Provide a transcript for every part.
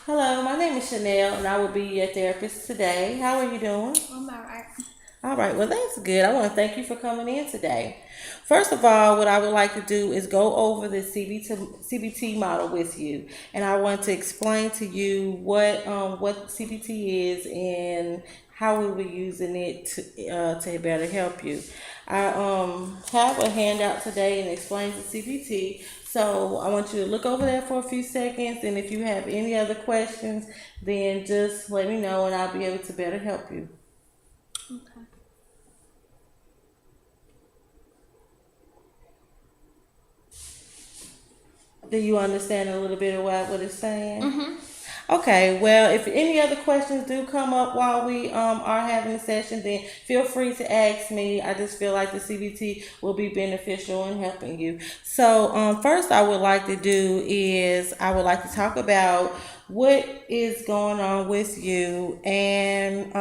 Hello, my name is Chanel, and I will be your therapist today. How are you doing? I'm alright. All right, well, that's good. I want to thank you for coming in today. First of all, what I would like to do is go over the CBT model with you, and I want to explain to you what CBT is and how we were using it to better help you. I have a handout today and explains the CBT. So I want you to look over that for a few seconds, and if you have any other questions, then just let me know, and I'll be able to better help you. Okay. Do you understand a little bit of what it's saying? Mhm. Okay, well, if any other questions do come up while we are having a session, then feel free to ask me. I just feel like the CBT will be beneficial in helping you. So, first, I would like to do is I would like to talk about what is going on with you and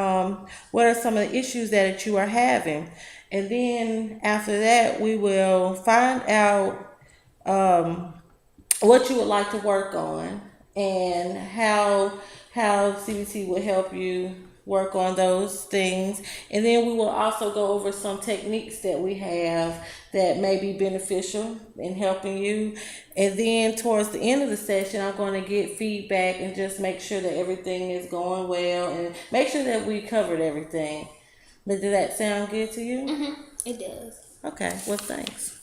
what are some of the issues that you are having. And then after that, we will find out what you would like to work on and how CBT will help you work on those things. And then we will also go over some techniques that we have that may be beneficial in helping you. And then towards the end of the session, I'm going to get feedback and just make sure that everything is going well and make sure that we covered everything. But did that sound good to you? Mhm. It does. Okay, well, thanks.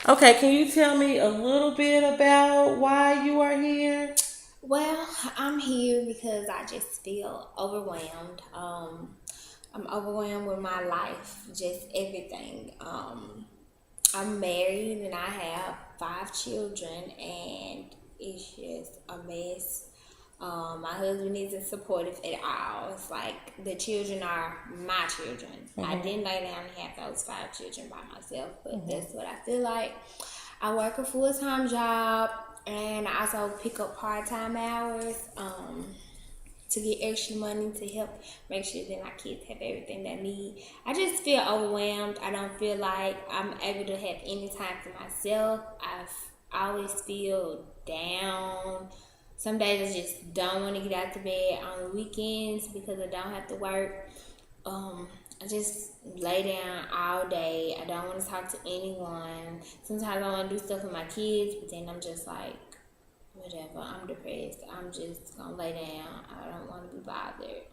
Okay, can you tell me a little bit about why you are here? Well, I'm here because I just feel overwhelmed. I'm overwhelmed with my life, just everything. I'm married and I have 5 children, and it's just a mess. My husband isn't supportive at all. It's like the children are my children. I Mm-hmm. didn't lay down and have those 5 children by myself, but Mm-hmm. that's what I feel like. I work a full time job, and I also pick up part time hours to get extra money to help make sure that my kids have everything they need. I just feel overwhelmed. I don't feel like I'm able to have any time for myself. I always feel down. Some days I just don't want to get out the bed on the weekends because I don't have to work. I just lay down all day. I don't want to talk to anyone. Sometimes I want to do stuff with my kids, but then I'm just like, whatever. I'm depressed. I'm just gonna lay down. I don't want to be bothered.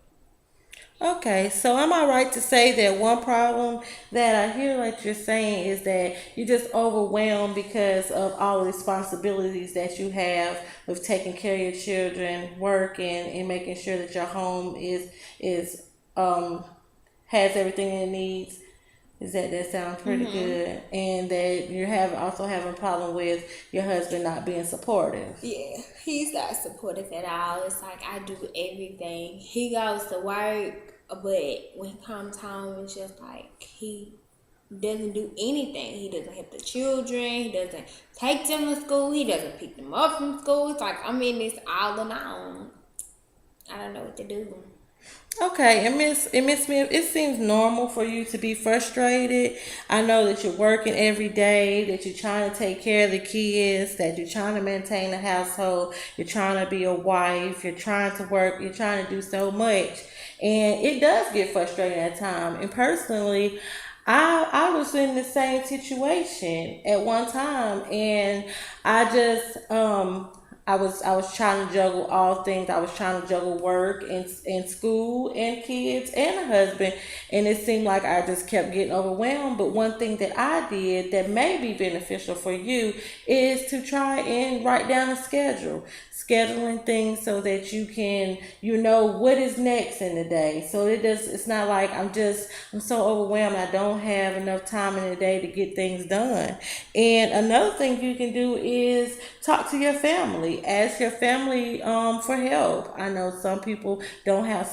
Okay, so am I right to say that one problem that I hear like you're saying is that you're just overwhelmed because of all the responsibilities that you have with taking care of your children, working, and making sure that your home is um has everything it needs? Is that sounds pretty Mm-hmm. good, and that you have also having a problem with your husband not being supportive. Yeah, he's not supportive at all. It's like I do everything. He goes to work, but when he comes home, it's just like he doesn't do anything. He doesn't help the children. He doesn't take them to school. He doesn't pick them up from school. It's like I'm in this all alone. I don't know what to do. Okay, and Miss Smith, it seems normal for you to be frustrated. I know that you're working every day, that you're trying to take care of the kids, that you're trying to maintain the household, you're trying to be a wife, you're trying to work, you're trying to do so much, and it does get frustrating at times. And personally, I was in the same situation at one time, and I just I was trying to juggle all things. I was trying to juggle work and school and kids and a husband, and it seemed like I just kept getting overwhelmed. But one thing that I did that may be beneficial for you is to try and write down a schedule, scheduling things so that you know what is next in the day. So it's not like I'm so overwhelmed I don't have enough time in the day to get things done. And another thing you can do is talk to your family. Ask your family for help. I know some people don't have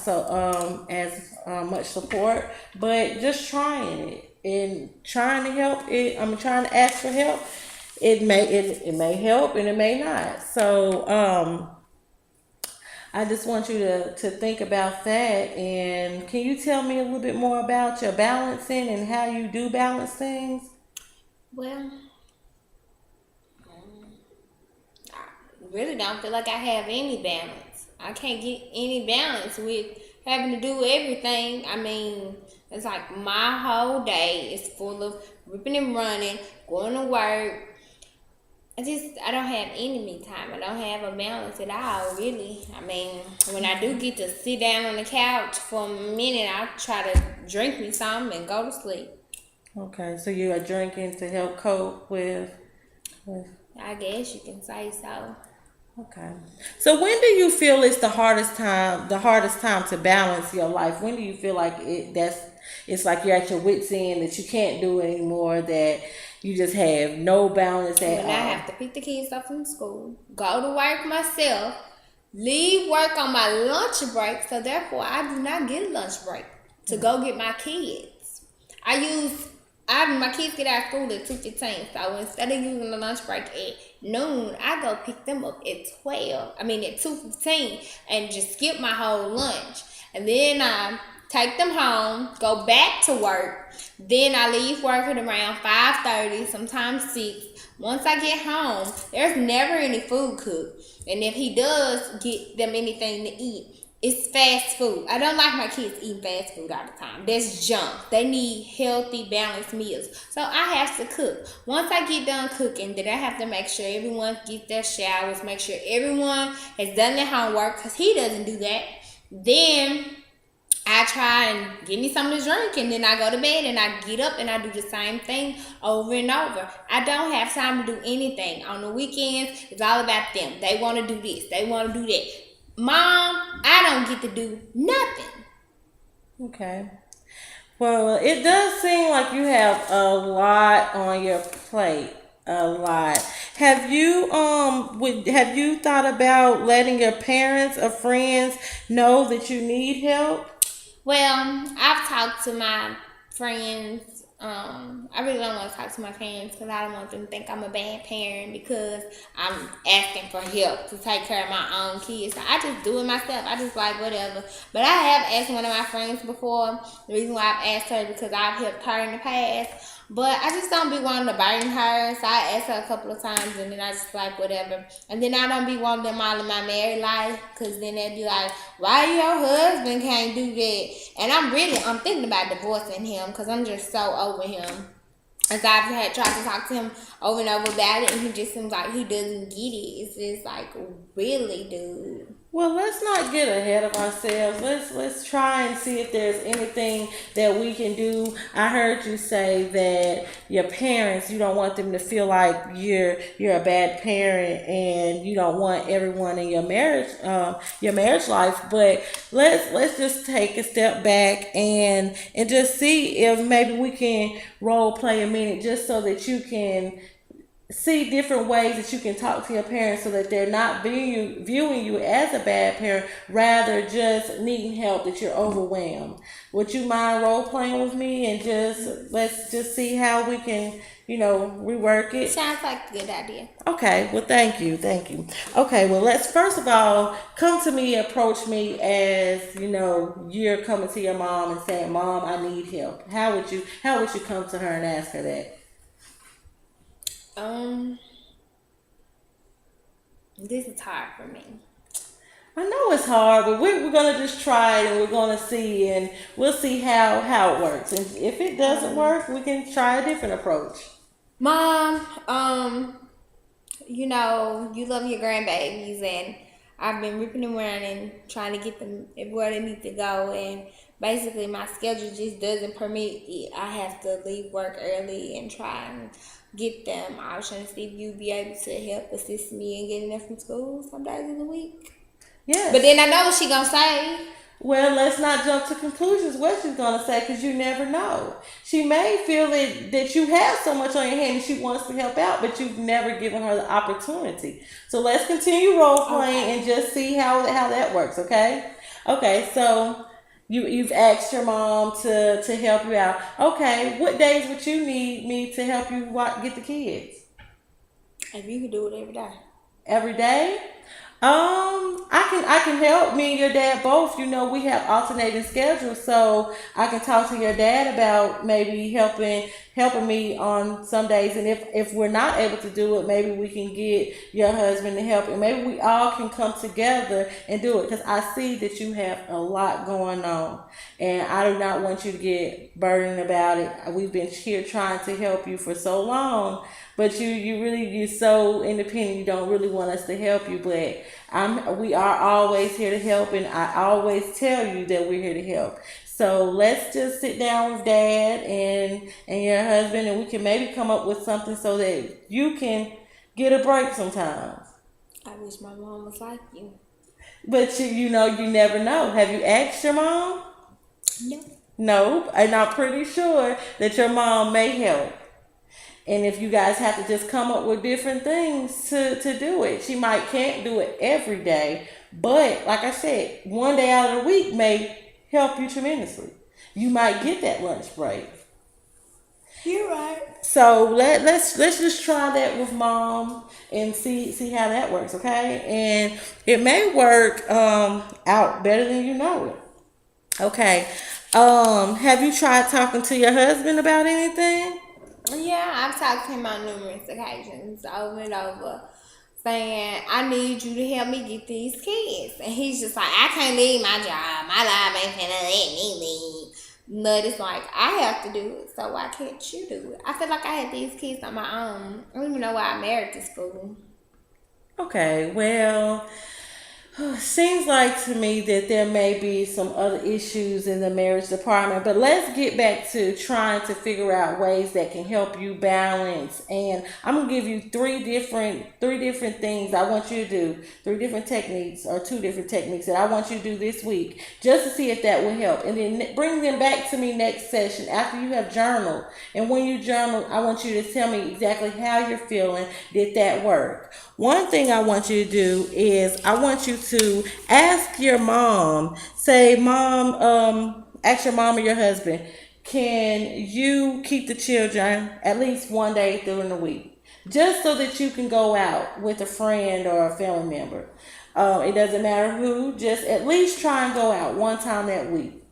as much support, but just trying it and trying to help it. I'm trying to ask for help. It may help and it may not. So I just want you to think about that. And can you tell me a little bit more about your balancing and how you do balance things? Well, I really don't feel like I have any balance. I can't get any balance with having to do everything. I mean, it's like my whole day is full of ripping and running, going to work. I don't have any me time. I don't have a balance at all, really. I mean, when I do get to sit down on the couch for a minute, I try to drink me something and go to sleep. Okay, so you are drinking to help cope with. I guess you can say so. Okay. So when do you feel it's the hardest time to balance your life? When do you feel like it's like you're at your wits end that you can't do it anymore, that you just have no balance at When I all? have to pick the kids up from school, go to work myself, leave work on my lunch break, so therefore I do not get a lunch break to go get my kids. My kids get out of school at 2:15, so instead of using the lunch break at noon, I go pick them up at 2:15 and just skip my whole lunch. And then I take them home, go back to work. Then I leave work at around 5:30, sometimes 6. Once I get home, there's never any food cooked. And if he does get them anything to eat, it's fast food. I don't like my kids eating fast food all the time. That's junk. They need healthy, balanced meals. So I have to cook. Once I get done cooking, then I have to make sure everyone gets their showers, make sure everyone has done their homework, because he doesn't do that. Then I try and get me something to drink, and then I go to bed and I get up and I do the same thing over and over. I don't have time to do anything. On the weekends, it's all about them. They want to do this. They want to do that. Mom, I don't get to do nothing. Okay. Well, it does seem like you have a lot on your plate. A lot. Have you thought about letting your parents or friends know that you need help? Well, I've talked to my friends. I really don't want to talk to my parents because I don't want them to think I'm a bad parent because I'm asking for help to take care of my own kids. So I just do it myself. I just like whatever. But I have asked one of my friends before. The reason why I've asked her is because I've helped her in the past. But I just don't be wanting to burden her. So I asked her a couple of times and then I just like whatever. And then I don't be wanting them all in my married life because then they'd be like, why your husband can't do that? And I'm thinking about divorcing him because I'm just so over him. As I've had tried to talk to him over and over about it, and he just seems like he doesn't get it. It's just like, really, dude. Well, let's not get ahead of ourselves. Let's try and see if there's anything that we can do. I heard you say that your parents, you don't want them to feel like you're a bad parent, and you don't want everyone in your marriage life. But let's just take a step back and just see if maybe we can role play a minute, just so that you can see different ways that you can talk to your parents so that they're not viewing you as a bad parent, rather just needing help, that you're overwhelmed. Would you mind role playing with me and let's just see how we can, rework it? Sounds like a good idea. Okay, well, thank you. Okay, well, let's first of all come to me, approach me as, you're coming to your mom and saying, Mom, I need help. How would you come to her and ask her that? This is hard for me. I know it's hard, but we're gonna just try it and we're gonna see, and we'll see how it works. And if it doesn't work, we can try a different approach. Mom, you love your grandbabies, and I've been ripping and running, trying to get them where they need to go, and basically my schedule just doesn't permit it. I have to leave work early and try and get them. I was trying to see if you'd be able to help assist me in getting them from school some days of the week. Yes. But then I know what she gonna say. Well, let's not jump to conclusions what she's going to say, because you never know. She may feel that you have so much on your hand and she wants to help out, but you've never given her the opportunity. So let's continue role playing and just see how that works, okay? Okay, so you've asked your mom to help you out. Okay, what days would you need me to help you get the kids? If you could do it every day. Every day? I can help. Me and your dad both. We have alternating schedules, so I can talk to your dad about maybe helping helping me on some days. And if we're not able to do it, maybe we can get your husband to help, and maybe we all can come together and do it. Because I see that you have a lot going on, and I do not want you to get burdened about it. We've been here trying to help you for so long, but you're so independent. You don't really want us to help you, but we are always here to help, and I always tell you that we're here to help. So let's just sit down with Dad and your husband, and we can maybe come up with something so that you can get a break sometimes. I wish my mom was like you. But you know, you never know. Have you asked your mom? No. No, and I'm pretty sure that your mom may help. And if you guys have to just come up with different things to do it, she might can't do it every day. But like I said, one day out of the week may help you tremendously. You might get that lunch break. You're right. So let's just try that with mom and see how that works, okay? And it may work out better than you know it. Okay. Have you tried talking to your husband about anything? Yeah, I've talked to him on numerous occasions, over and over, saying, I need you to help me get these kids. And he's just like, I can't leave my job. My life ain't finna let me leave. But it's like, I have to do it, so why can't you do it? I feel like I had these kids on my own. I don't even know why I married this fool. Okay, well, seems like to me that there may be some other issues in the marriage department, but let's get back to trying to figure out ways that can help you balance. And I'm gonna give you three different things I want you to do, three different techniques or two different techniques that I want you to do this week, just to see if that will help. And then bring them back to me next session after you have journaled. And when you journal, I want you to tell me exactly how you're feeling. Did that work? One thing I want you to do is I want you to ask your mom, say, Mom, ask your mom or your husband, can you keep the children at least one day during the week? Just so that you can go out with a friend or a family member. It doesn't matter who, just at least try and go out one time that week.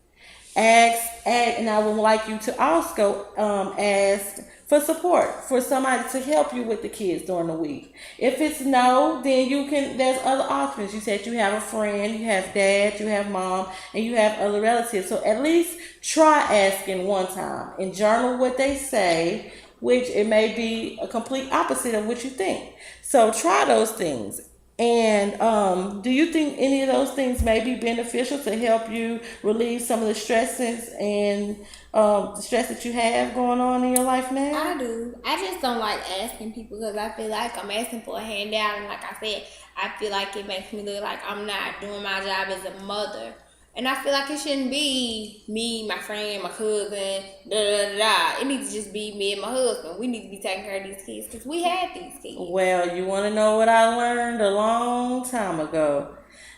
And I would like you to also ask for support for somebody to help you with the kids during the week. If it's no, then there's other options. You said you have a friend, you have dad, you have mom, and you have other relatives. So at least try asking one time and journal what they say, which it may be a complete opposite of what you think. So try those things. And do you think any of those things may be beneficial to help you relieve some of the stresses and the stress that you have going on in your life now? I do. I just don't like asking people because I feel like I'm asking for a handout. And like I said, I feel like it makes me look like I'm not doing my job as a mother. And I feel like it shouldn't be me, my friend, my cousin, da da da da. It needs to just be me and my husband. We need to be taking care of these kids because we had these kids. Well, you want to know what I learned a long time ago?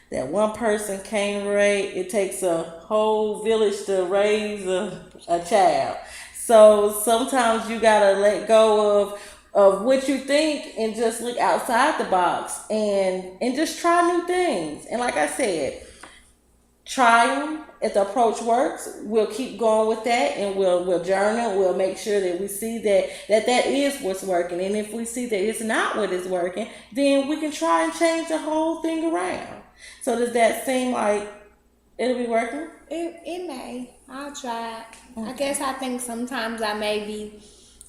That one person can't raise, it takes a whole village to raise a child. So sometimes you got to let go of what you think and just look outside the box and just try new things. And like I said, try them. If the approach works, we'll keep going with that, and we'll journal. We'll make sure that we see that is what's working. And if we see that it's not what is working, then we can try and change the whole thing around. So does that seem like it'll be working? It may. I'll try. Okay. I guess I think sometimes I may be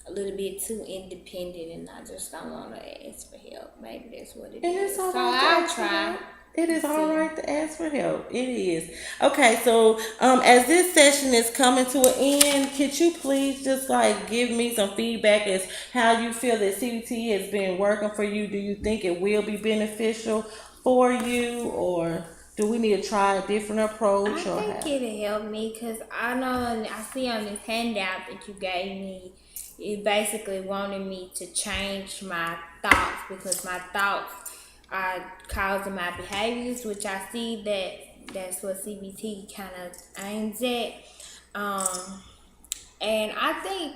a little bit too independent, and I just don't want to ask for help. Maybe that's what it is. So I'll try. It is all right to ask for help. It is. Okay, so as this session is coming to an end, could you please just give me some feedback as how you feel that CBT has been working for you? Do you think it will be beneficial for you, or do we need to try a different approach? I think it'll help me because I know I see on this handout that you gave me, it basically wanted me to change my thoughts because my thoughts are causing my behaviors, which I see that's what CBT kind of aims at. And I think,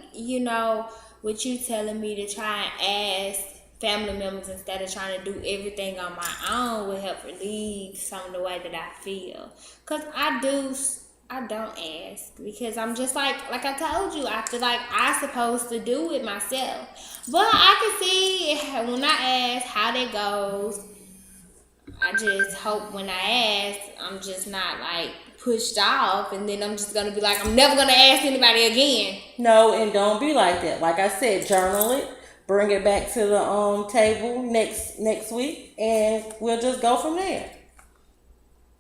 with you telling me to try and ask family members instead of trying to do everything on my own will help relieve some of the way that I feel. Because I do I don't ask because I'm just like I told you, I feel like I supposed to do it myself. But I can see when I ask how that goes. I just hope when I ask, I'm just not like pushed off, and then I'm just gonna be like, I'm never gonna ask anybody again. No, and don't be like that. Like I said, journal it, bring it back to the table next week, and we'll just go from there.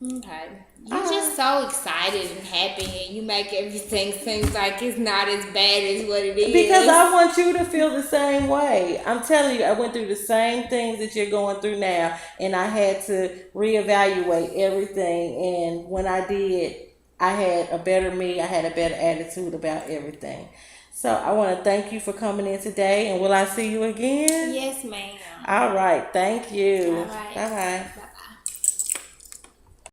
Okay. You're just so excited and happy, and you make everything seem like it's not as bad as what it is. Because I want you to feel the same way. I'm telling you, I went through the same things that you're going through now, and I had to reevaluate everything. And when I did, I had a better me. I had a better attitude about everything. So I want to thank you for coming in today, and will I see you again? Yes, ma'am. All right. Thank you. All right. Bye bye. Bye.